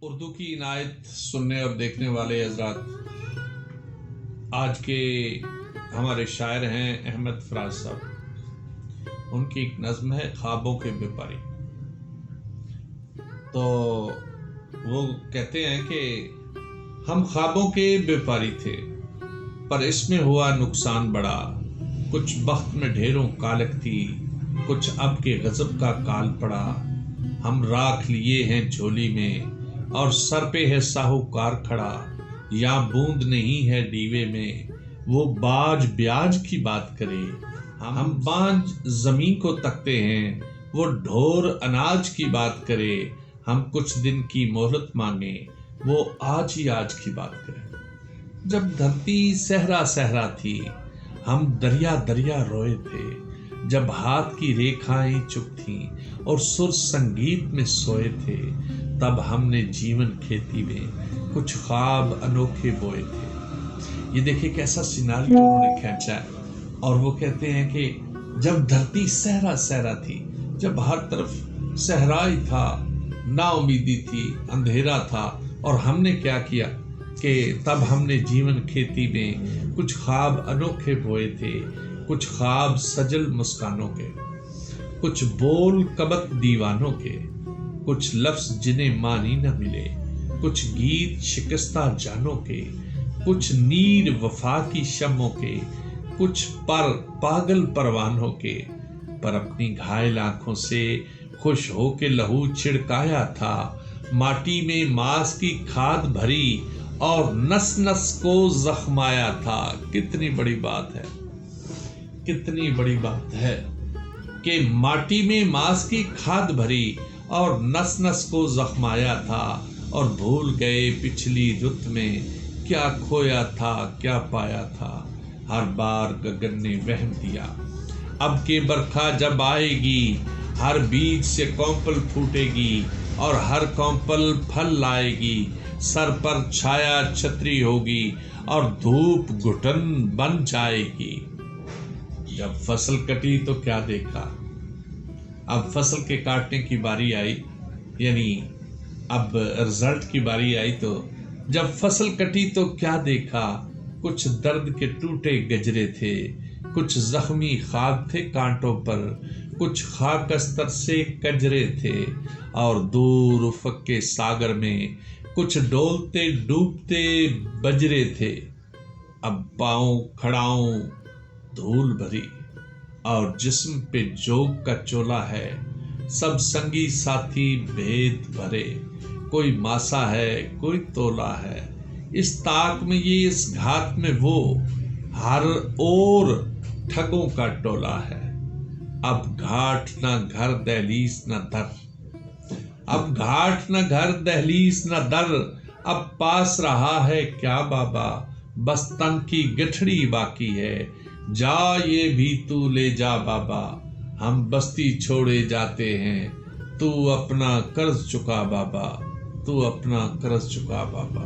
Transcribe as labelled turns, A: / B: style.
A: उर्दू की इनायत सुनने और देखने वाले हजरात, आज के हमारे शायर हैं अहमद फराज साहब। उनकी एक नज़्म है ख्वाबों के व्यापारी। तो वो कहते हैं कि हम ख्वाबों के व्यापारी थे, पर इसमें हुआ नुकसान बड़ा। कुछ बख्त में ढेरों कालक थी, कुछ अब के गजब का काल पड़ा। हम राख लिए हैं झोली में और सर पे है साहूकार खड़ा। या बूंद नहीं है दीवे में, वो बाज ब्याज की बात करे। हम बांझ जमीन को तकते हैं, वो ढोर अनाज की बात करे। हम कुछ दिन की मोहलत मांगे, वो आज ही आज की बात करे। जब धरती सहरा सहरा थी, हम दरिया दरिया रोए थे। जब हाथ की रेखाएं चुप थीं और सुर संगीत में सोए थे, तब हमने जीवन खेती में कुछ ख्वाब अनोखे बोए थे। ये देखिए कैसा सिनारियो उन्होंने खींचा है। और वो कहते हैं कि जब धरती सहरा सहरा थी, जब हर तरफ सहराई था, नाउमीदी थी, अंधेरा था, और हमने क्या किया कि तब हमने जीवन खेती में कुछ ख्वाब अनोखे बोए थे। कुछ ख्वाब सजल मुस्कानों के, कुछ बोल कबत दीवानों के, कुछ लफ्ज जिन्हें मानी न मिले, कुछ गीत शिकस्ता जानों के, कुछ नीर वफा की शम्मों के, कुछ पर पागल परवानों के। पर अपनी घायल आंखों से खुश हो के लहू छिड़काया था। माटी में मांस की खाद भरी और नस नस को जख्माया था। कितनी बड़ी बात है, कितनी बड़ी बात है कि माटी में मांस की खाद भरी और नस नस को जख्माया था। और भूल गए पिछली रुत में क्या खोया था क्या पाया था। हर बार गगन ने वहम दिया, अब के बरखा जब आएगी, हर बीज से कौंपल फूटेगी और हर कौंपल फल लाएगी। सर पर छाया छतरी होगी और धूप घुटन बन जाएगी। जब फसल कटी तो क्या देखा, अब फसल के काटने की बारी आई, यानी अब रिजल्ट की बारी आई। तो जब फसल कटी तो क्या देखा, कुछ दर्द के टूटे गजरे थे, कुछ जख्मी खाक थे कांटों पर, कुछ खाकस्तर से कजरे थे। और दूर उफक के सागर में कुछ डोलते डूबते बजरे थे। अब पाँव खड़ाऊं धूल भरी और जिस्म पे जोग का चोला है। सब संगी साथी भेद भरे, कोई मासा है कोई तोला है। इस ताक में ये इस घात में वो, हर ओर ठगों का टोला है। अब घाट न घर दहलीज न दर, अब घाट न घर दहलीज न दर। अब पास रहा है क्या बाबा, बस तन की गठड़ी बाकी है। जा ये भी तू ले जा बाबा, हम बस्ती छोड़े जाते हैं। तू अपना कर्ज चुका बाबा, तू अपना कर्ज चुका बाबा।